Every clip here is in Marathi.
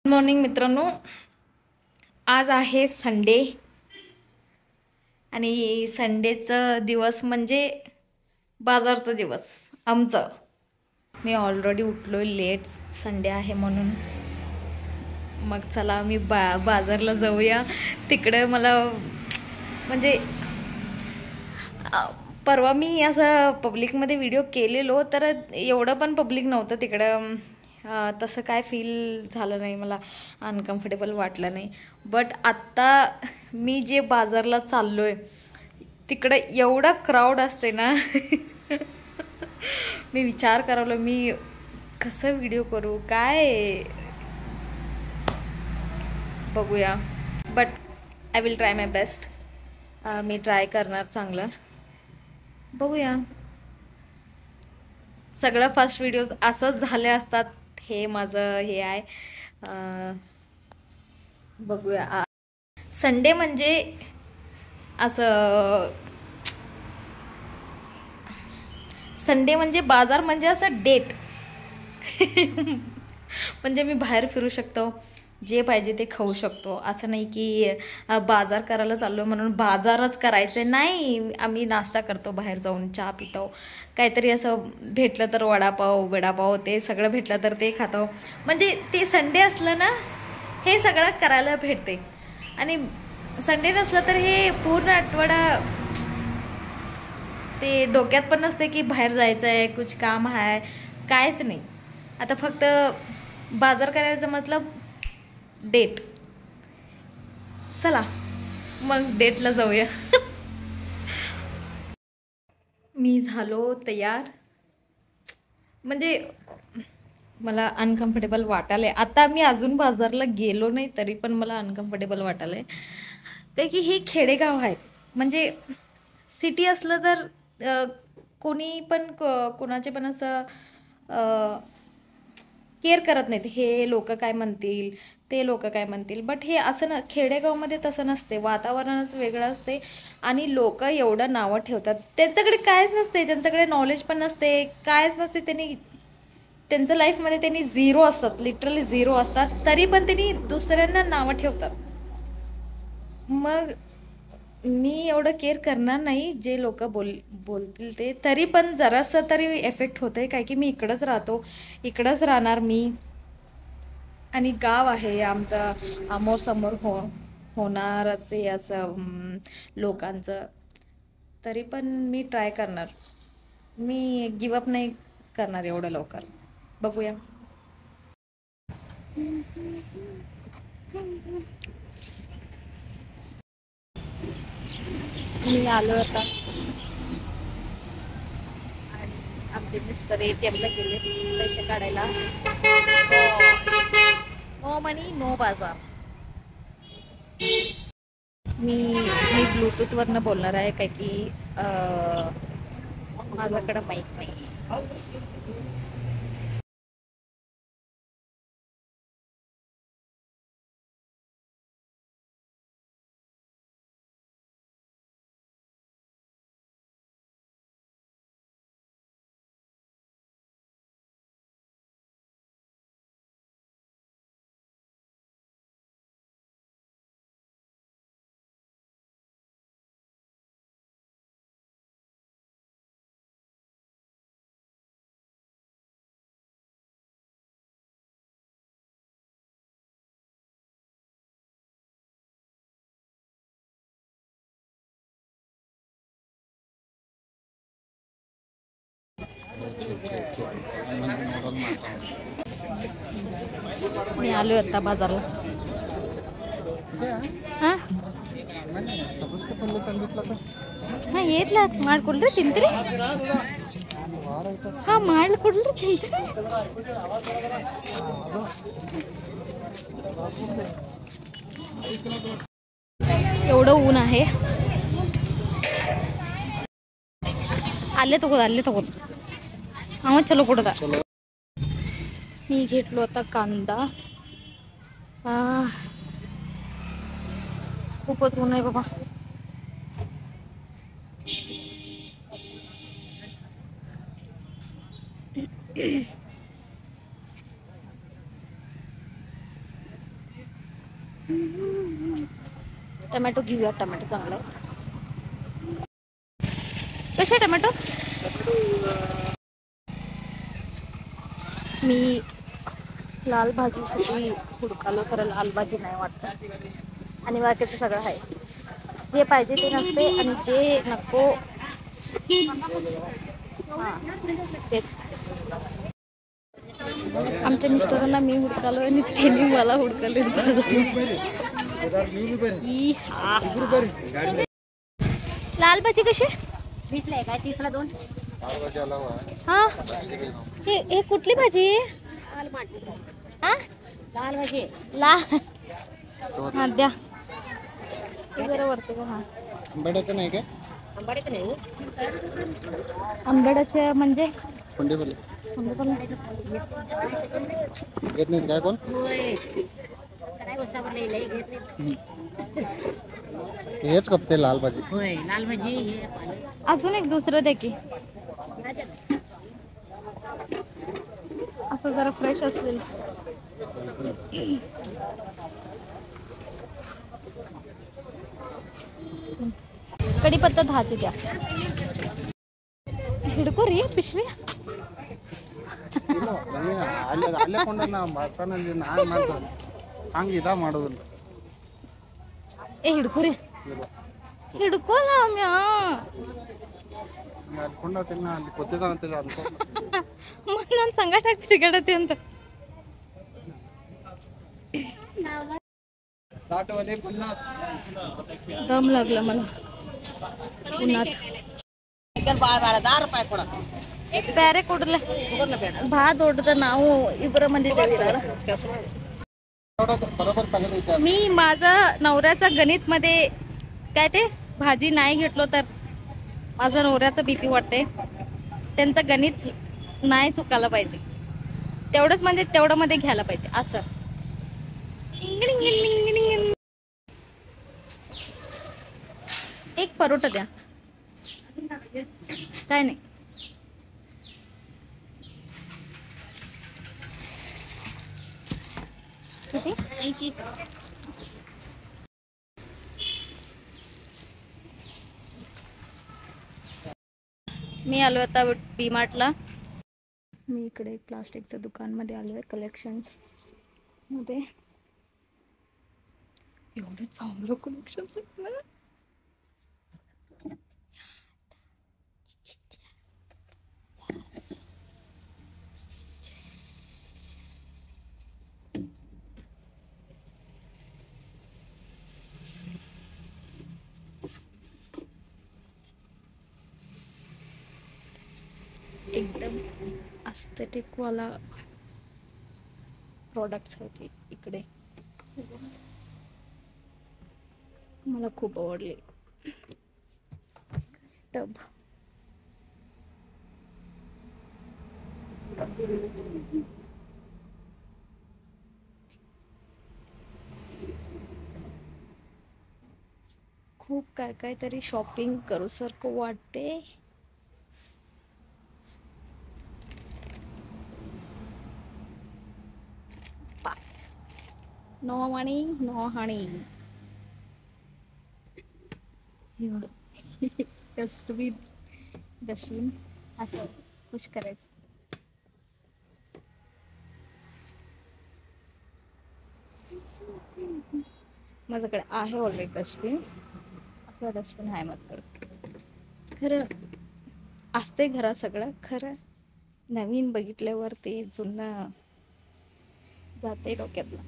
गुड मॉर्निंग मित्रांनो. आज आहे संडे आणि संडेचं दिवस म्हणजे बाजारचा दिवस आमचं. मी ऑलरेडी उठलो लेट, संडे आहे म्हणून. मग चला मी बाजारला जाऊया. तिकडं मला म्हणजे परवा मी असं पब्लिकमध्ये व्हिडिओ केलेलो, तर एवढं पण पब्लिक नव्हतं तिकडं. तसं काय फील झालं नाही, मला अनकम्फर्टेबल वाटलं नाही. बट आत्ता मी जे बाजारला चाललो आहे तिकडं एवढा क्राऊड असते ना मी विचार करावलं मी कसं व्हिडिओ करू, काय बघूया. But I will try my best. Me try करणार चांगलं, बघूया. सगळं फर्स्ट व्हिडिओज असंच झाले असतात, हे माझं हे आहे. बघूया. संडे म्हणजे असं, संडे म्हणजे बाजार म्हणजे असं डेट म्हणजे मी बाहेर फिरू शकतो, जे पाहिजे ते खाऊ शकतो. असं नाही की बाजार करायला चाललो म्हणून बाजारच करायचं नाही. आम्ही नाश्ता करतो, बाहेर जाऊन चहा पितो, काहीतरी असं भेटलं तर वडापाव वडापाव ते सगळं भेटलं तर ते खातो. म्हणजे ते संडे असलं ना, हे सगळं करायला भेटते. आणि संडे नसलं तर हे पूर्ण आठवडा ते डोक्यात पण नसते की बाहेर जायचं आहे, कुछ काम आहे, कायच नाही. आता फक्त बाजार करायचं मतलब डेट. चला मग डेटला जाऊया मी झालो तयार. म्हणजे मला अनकम्फर्टेबल वाटायला आता. मी अजून बाजारला गेलो नाही तरी पण मला अनकम्फर्टेबल वाटायला आहे. कारण की हे खेडेगाव आहेत. म्हणजे सिटी असलं तर कोणी पण कोणाचे पण असं केअर करत नाहीत. हे लोक काय म्हणतील, ते लोक काय म्हणतील. बट हे असं ना, खेडेगावमध्ये तसं नसते. वातावरणच वेगळं असते आणि लोक एवढं नावं ठेवतात. त्यांच्याकडे कायच नसते, त्यांच्याकडे नॉलेज पण नसते, कायच नसते. त्यांनी त्यांच्या लाईफमध्ये त्यांनी झिरो असतात, लिटरली झिरो असतात, तरी पण त्यांनी दुसऱ्यांना नावं ठेवतात. मग मी एवढं केअर करणार नाही जे लोक बोलतील ते. तरी पण जरासं तरी एफेक्ट होतं आहे, काय की मी इकडंच राहतो, इकडंच राहणार मी. आणि गाव आहे आमचं, समोर होणारच आहे असं लोकांचं. तरी पण मी ट्राय करणार, मी गिवअप नाही करणार एवढं लवकर. बघूया. मी आलो आता. आमचे मिस्टर ATMला गेले पैसे काढायला. नो मनी नो बाजार. मी ब्लूटूथवरनं बोलणार आहे, काय की माझ्याकडं माईक नाही. मी आलो आता बाजारला. ಹಾಂ ಹಾಂ ಏತ್ಲ ಮಾಡ್ಕೊಡ್ರಿ ತಿಂತೀರಿ. ಹಾಂ ಮಾಡ್ಕೊಡ್ರಿ ತಿಂತೀರಿ. एवढं ऊन आहे. आले तगोत हा चलो कुठं. मी घेतलो आता कांदा. खूपच ऊन आहे बाबा. टमॅटो घेऊया, टमॅटो चांगला आहे. कशा टमॅटो? मी लाल भाजीसाठी हुडकालो, खरं लाल भाजी नाही वाटत आणि बाकीचं सगळं आहे. जे पाहिजे ते नसते आणि जे नको हां तेच. आमच्या मिस्टरांना मी हुडकालो आणि त्यांनी मला हुडकले. लाल भाजी कशी? 20ला आहे काय, 30ला 2. हा हे कुठली भाजी आहे? लाल भाजी लाल. हा द्या, जरा वरते का. हा आंबड्याचं नाही काय? आंबाड्याचं नाही. आंबड्याचे म्हणजे कोंडेपल्ली घेत नाहीत काय कोण? होय, काय उसावर लई घेत नाही. हेच कपते लाल भाजी. होय, लाल भाजी हे पालक. अजून एक दुसरं दे की, असं जरा फ्रेश असलेलं. कढीपत्ता 10ची द्या. हिडको रे पिशवी. ಅಲ್ಲೇ ಕೊಂಡನ್ನ ಬರ್ತಾನೆ ನಾನು ಮಾಡ್ತಾನೆ ಹಂಗೆ ಇದ ಮಾಡೋದಿಲ್ಲ. ए हिडको रे, ಹಿಡ್ಕೋ ರಾಮ್ಯಾ. ಅಲ್ಲಿ ಕೊಂಡತಿನ ಅಲ್ಲಿ ಕೊತ್ತಿದಾನಂತ ಅನ್ಕೋ. ನಾನು ಸಂಗಟ ತಿರುಗಾಡತ್ತೆ ಅಂತ. साठवाले 50. दम लागला मला उन्हात. ಬ್ಯಾರೆ ಕೊಡ್ರಲ್ಲ ಭಾಳ ದೊಡ್ಡದ ನಾವು ಇಬ್ಬರ ಮಂದಿ बरोबर तगद. मी माझा नवऱ्याचा गणित मध्ये काय ते भाजी नाही घेतलो तर माझा नवऱ्याचा बीपी वाटते. त्यांचं गणित नाही चुकायला पाहिजे, तेवढंच म्हणजे तेवढं मध्ये घ्यायला पाहिजे असं. एक परोठा द्या. काय नाही. किती? मी आलो आता डी मार्टला. मी इकडे प्लास्टिकच्या दुकानमध्ये आलो आहे, कलेक्शन्स मध्ये. एवढं चांगलं कलेक्शन्स आहेत ना. एकदम aesthetic वाला प्रोडक्ट्स आहेत इकडे. मला खूप आवडले. टब खूप काय काय तरी शॉपिंग करूसारखं वाटते. नो मनी नो हनी. डस्टबिन असं खुश करायचं. माझ्याकडे आहे ऑलरेडी डस्टबिन. असं डस्टबिन आहे माझ्याकडे. खरं असते घरात सगळं, खरं नवीन बघितल्यावर ते जुनं जाते डोक्यातलं.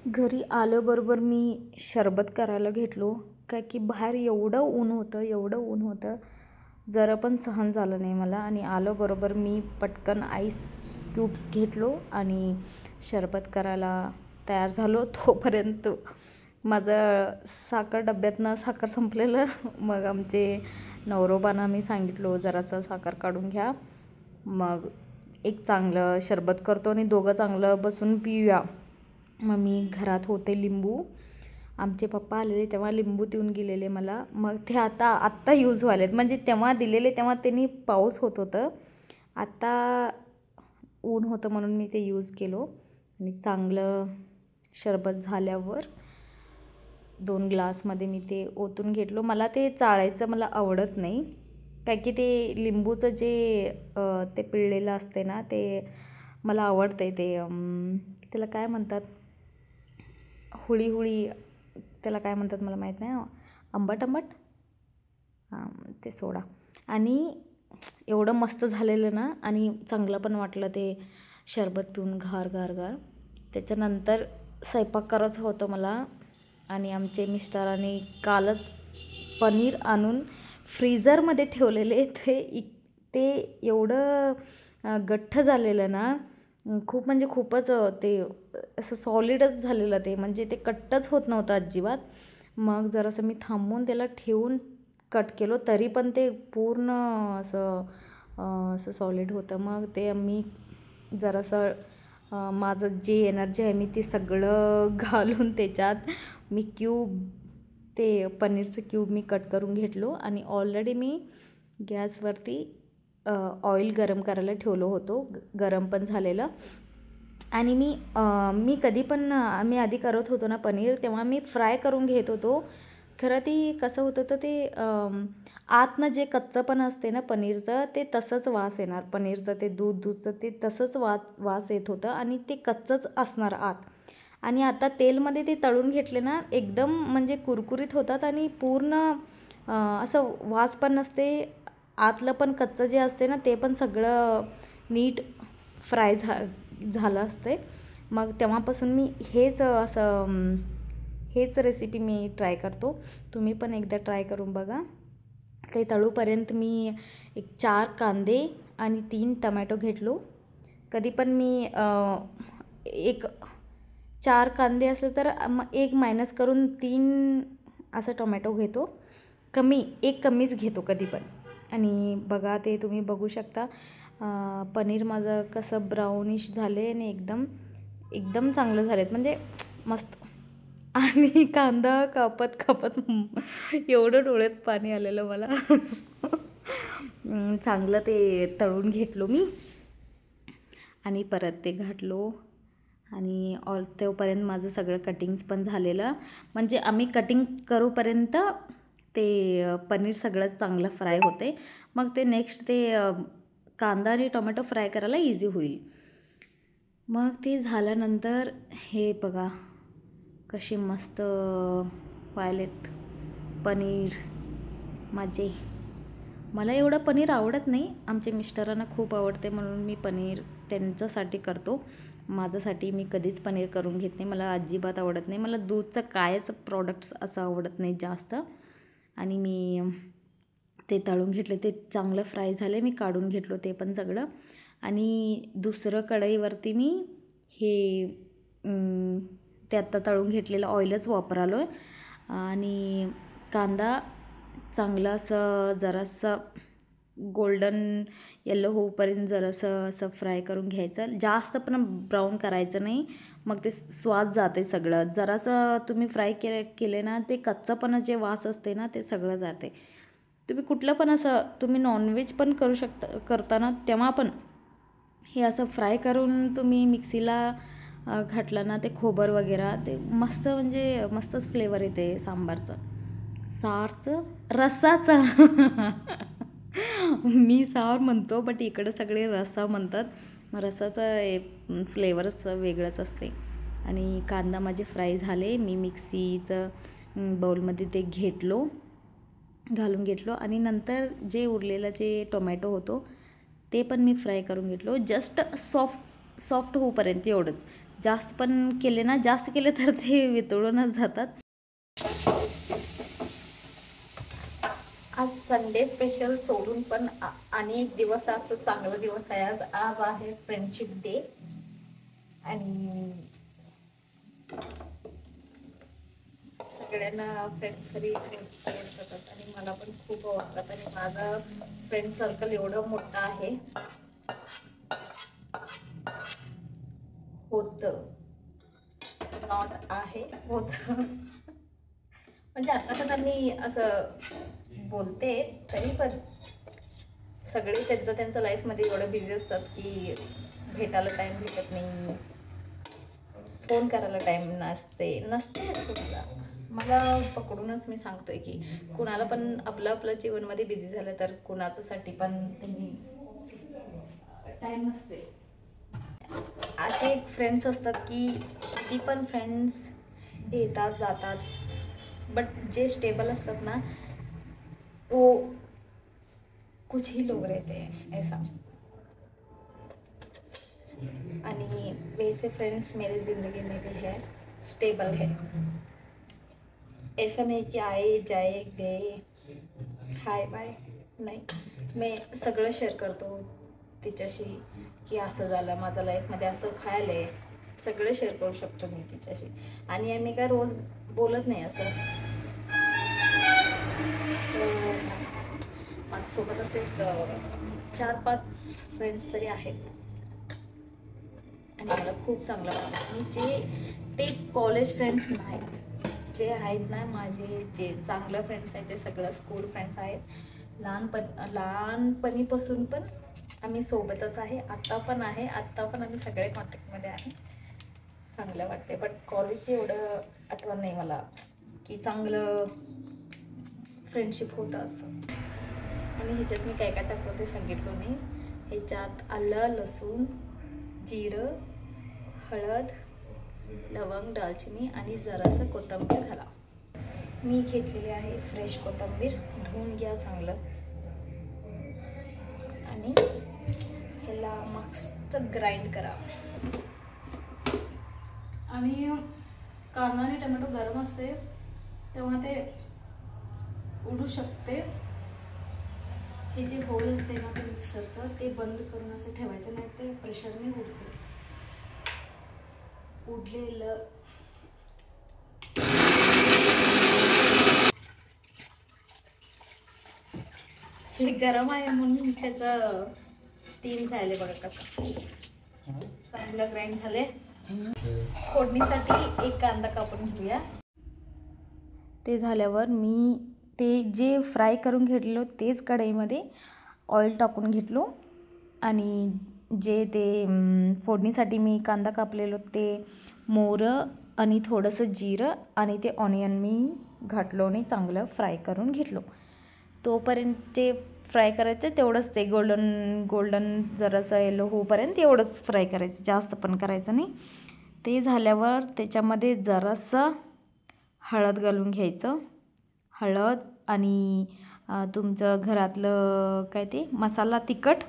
घरी आल्याबरोबर मी शरबत करायला घेतलो, काय की बाहेर एवढं ऊन होतं जरा पण सहन झालं नाही मला. आणि आल्याबरोबर मी पटकन आईस क्यूब्स घेतलो आणि शरबत करायला तयार झालो. तोपर्यंत माझं साखर डब्यातनं साखर संपलेलं. मग आमचे नवरोबांना मी सांगितलो जरासं साखर काढून घ्या. मग एक चांगलं सरबत करतो आणि दोघं चांगलं बसून पिऊया. मग मी घरात होते लिंबू, आमचे पप्पा आलेले तेव्हा लिंबू देऊन गेलेले मला. मग ते आत्ता यूज व्हायलेत, म्हणजे तेव्हा दिलेले तेव्हा त्यांनी पाऊस होत होतं, आत्ता ऊन होतं म्हणून मी ते यूज केलो. आणि चांगलं सरबत झाल्यावर 2 ग्लासमध्ये मी ते ओतून घेतलो. मला ते चाळायचं मला आवडत नाही, काय की ते लिंबूचं जे ते पिळलेलं असते ना ते मला आवडते. ते त्याला काय म्हणतात, हुळी हुळी त्याला काय म्हणतात मला माहीत नाही, आंबट आंबट, हां ते सोडा. आणि एवढं मस्त झालेलं ना, आणि चांगलं पण वाटलं ते शरबत पिऊन गार गार गार. त्याच्यानंतर स्वयंपाक करायचं होतं मला, आणि आमचे मिस्टरांनी कालच पनीर आणून फ्रीझरमध्ये ठेवलेले. ते एवढं गठ्ठ झालेलं ना, खूप म्हणजे खूपच ते असं सॉलिडच झालेलं ते, म्हणजे ते कट्टच होत नव्हतं अजिबात. मग जरासं मी थांबून त्याला ठेवून कट केलो, तरी पण ते पूर्ण असं सॉलिड होतं. मग ते मी जरासं माझं जे एनर्जी आहे मी ते सगळं घालून त्याच्यात मी ते पनीरचं क्यूब मी कट करून घेतलो. आणि ऑलरेडी मी गॅसवरती ऑइल गरम करायला ठेवलो होतो, गरम पण झालेलं. आणि मी कधी पण मी आधी करत होतो ना पनीर, तेव्हा मी फ्राय करून घेत होतो. खरं ती कसं होतं तर ते आतनं जे कच्चं पण असते ना पनीरचं, ते तसंच वास येणार. पनीरचं ते दूधचं ते तसंच वास येत होतं, आणि ते कच्चंच असणार आत. आणि आता तेलमध्ये ते तळून घेतले ना, एकदम म्हणजे कुरकुरीत होतात, आणि पूर्ण असं वास पण नसते. आतलं पण कच्चं जे असते ना ते पण सगळं नीट फ्राय झालं असते. मग तेव्हापासून मी हेच रेसिपी मी ट्राय करतो. तुम्ही पण एकदा ट्राय करून बघा. ते तळूपर्यंत मी 4 कांदे आणि 3 टमॅटो घेतलो. कधी पण मी 4 कांदे असले तर मग 1 मायनस करून 3 असं टोमॅटो घेतो. कमीच घेतो कधी पण. आणि बघा ते तुम्ही बघू शकता पनीर माझं कसं ब्राउनिश झाले, आणि एकदम चांगलं झालेत, म्हणजे मस्त. आणि कांदा कापत एवढं डोळ्यात पाणी आलेलं मला. चांगलं ते तळून घेतलो मी, आणि परत ते घातलो. आणि तोपर्यंत माझं सगळं कटिंग्स पण झालेलं, म्हणजे आम्ही कटिंग करूपर्यंत ते पनीर सगळं चांगलं फ्राय होते. मग ते नेक्स्ट ते कांदा आणि टोमॅटो फ्राय करायला इझी होईल. मग ते झाल्यानंतर हे बघा कसे मस्त व्हायलेत पनीर माझे. मला एवढं पनीर आवडत नाही, आमच्या मिस्टरांना खूप आवडते, म्हणून मी पनीर त्यांच्यासाठी करतो. माझ्यासाठी मी कधीच पनीर करून घेत नाही, मला अजिबात आवडत नाही. मला दूधचं कायच प्रॉडक्ट्स असं आवडत नाही जास्त. आणि मी ते तळून घेतले, ते चांगलं फ्राय झाले, मी काढून घेतलो ते पण सगळं. आणि दुसरं कढईवरती मी ते आत्ता तळून घेतलेलं ऑइलच वापरालो आहे. आणि कांदा चांगलं असं जरासं गोल्डन येलो होऊपर्यंत जरासं असं फ्राय करून घ्यायचं. जास्त पण ब्राऊन करायचं नाही, मग ते स्वाद जाते सगळं. जरासं तुम्ही फ्राय केले ना, ते कच्चंपणा जे वास असते ना ते सगळं जाते. तुम्ही कुठलं पण असं तुम्ही नॉनव्हेज पण करताना तेव्हा पण हे असं फ्राय करून तुम्ही मिक्सीला घातलं ना, ते खोबर वगैरे ते मस्त, म्हणजे मस्तच फ्लेवर येते रस्साचं. मी सार म्हणतो, बट इकडं सगळे रस्सा म्हणतात. मग रस्साचं फ्लेवरच वेगळंच असते. आणि कांदा माझे फ्राय झाले, मी मिक्सीचं बाउलमध्ये ते घालून घेतलो. आणि नंतर जे उरलेलं जे टोमॅटो होतो ते पण मी फ्राय करून घेतलो, जस्ट सॉफ्ट होऊपर्यंत एवढंच. जास्त केले तर ते वितळूनच जातात. आज संडे स्पेशल सोडून पण आणि एक दिवस असं चांगला दिवस आहे. आज आहे फ्रेंडशिप डे, आणि सगळ्यांना फ्रेंड्स करतात, आणि मला पण खूप आवडतात. आणि माझं फ्रेंड सर्कल एवढं मोठं आहे, होतं, नॉट आहे, होतं. म्हणजे आता पण मी असं बोलते तरी पण सगळे त्यांचं लाईफमध्ये एवढं बिझी असतात की भेटायला टाईम भेटत नाही, फोन करायला टाईम नसते कुणाला. मला पकडूनच मी सांगतोय की कुणाला पण आपलं जीवनमध्ये बिझी झालं तर कुणाच्यासाठी पण त्यांनी टाईम नसते. असे एक फ्रेंड्स असतात की ती पण फ्रेंड्स येतात जातात, बट जे स्टेबल असतात ना वो कुछ ही लोग रहते हैं ऐसा. आणि वैसे फ्रेंड्स मेरी ज़िंदगी में भी है, स्टेबल है. ऐसा नहीं कि आए जाए गए हाय बाय, नाही. मी सगळं शेअर करतो तिच्याशी की असं झालं माझं लाईफमध्ये, असं व्हायलं आहे, सगळं शेअर करू शकतो मी तिच्याशी. आणि आम्ही काय रोज बोलत नाही असं. माझ्यासोबत असे एक 4-5 फ्रेंड्स तरी आहेत आणि मला खूप चांगलं वाटतं. आणि ते कॉलेज फ्रेंड्स नाहीत, जे आहेत ना माझे जे चांगलं फ्रेंड्स आहेत ते सगळं स्कूल फ्रेंड्स आहेत. लहानपणीपासून पण आम्ही सोबतच आहे, आत्ता पण आम्ही सगळे कॉन्टॅक्टमध्ये आहे. चांगलं वाटते. बट कॉलेजची एवढं आठवण नाही मला की चांगलं फ्रेंडशिप होतं असं. आणि ह्याच्यात मी काय काय टाकलं ते सांगितलं नाही. ह्याच्यात आलं, लसूण, जिरं, हळद, लवंग, दालचिनी आणि जरासं कोथिंबीर घाला. मी घेतलेली आहे फ्रेश कोथिंबीर, धुवून घ्या चांगलं आणि ह्याला मस्त ग्राइंड करा. आणि कांदा आणि टोमॅटो गरम असते तेव्हा ते उडू शकते. हे जे होल असते ना ते मिक्सरचं ते बंद करून असं ठेवायचं, नाही ते प्रेशरने उडते. उडलेलं हे गरम आहे म्हणून त्याचं स्टीम झाले बघा कसं चांगलं ग्राइंड झाले. फोडणीसाठी एक कांदा कापून घेऊया. ते झाल्यावर मी ते जे फ्राय करून घेतलेलो तेच कढईमध्ये ऑइल टाकून घेतलो आणि जे ते फोडणीसाठी मी कांदा कापलेलो ते मोहरं आणि थोडंसं जिरं आणि ते ऑनियन मी घातलो आणि चांगलं फ्राय करून घेतलो. तोपर्यंत ते फ्राय करायचं तेवढंच, ते गोल्डन जरासं येलो होईपर्यंत एवढंच फ्राय करायचं, जास्त पण करायचं नाही. ते झाल्यावर त्याच्यामध्ये जरासं हळद घालून घ्यायचं. हळद आणि तुमचं घरातलं काय ते मसाला तिखट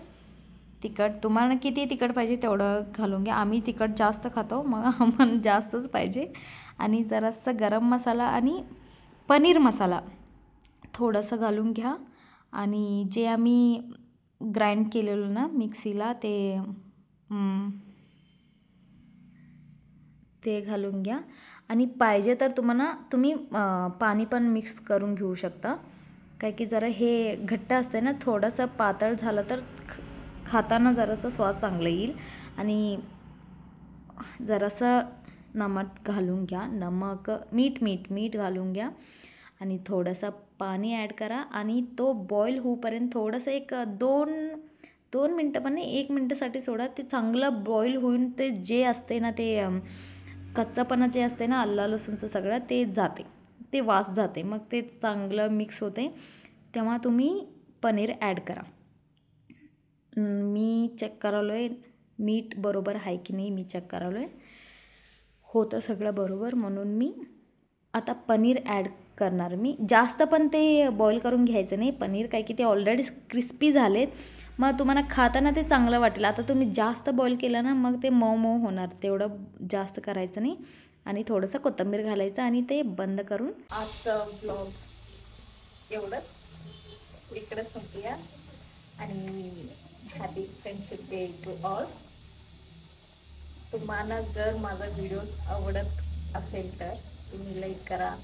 तुम्हाला किती तिखट पाहिजे तेवढं घालून घ्या. आम्ही तिखट जास्त खातो मग आम्हाला जास्तच पाहिजे. आणि जरासं गरम मसाला आणि पनीर मसाला थोडंसं घालून घ्या. आणि जे आम्ही ग्राइंड केलेलं ना मिक्सीला ते घालून घ्या. आणि पाहिजे तर तुम्ही पाणी पण मिक्स करून घेऊ शकता, काय की जरा हे घट्ट असते ना, थोडंसं पातळ झालं तर खाताना जरासं स्वाद चांगलं येईल. आणि जरासं नमक घालून घ्या, मीठ घालून घ्या आणि थोडंसं पाणी ॲड करा. आणि तो बॉईल होईपर्यंत थोडंसं एक 2 मिनटं पण नाही, 1 मिनटासाठी सोडा. ते चांगलं बॉईल होऊन ते जे असते ना ते कच्चापणा जे असते ना आलं लसूणचं सगळं ते जाते, ते वास जाते. मग ते चांगलं मिक्स होते तेव्हा तुम्ही पनीर ॲड करा. मी चेक करालो आहे मीठ बरोबर आहे की नाही, मी चेक करालो आहे, होतं सगळं बरोबर. म्हणून मी आता पनीर ॲड करणार. मी जास्त पण ते बॉईल करून घ्यायचं नाही पनीर, काय की ते ऑलरेडी क्रिस्पी झालेत, मग तुम्हाला खाताना ते चांगलं वाटेल. आता तुम्ही जास्त बॉईल केलं ना मग ते मऊ होणार, तेवढं जास्त करायचं नाही. आणि थोडंसं कोथिंबीर घालायचं आणि ते बंद करून आजचं ब्लॉग एवढं इकडंच संपूया. आणि happy friendship day to all. तुम्हाला जर माझा व्हिडिओज आवडत असेल तर तुम्ही लाईक करा,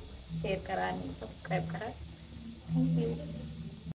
शेअर करा आणि सबस्क्राईब करा. थँक्यू.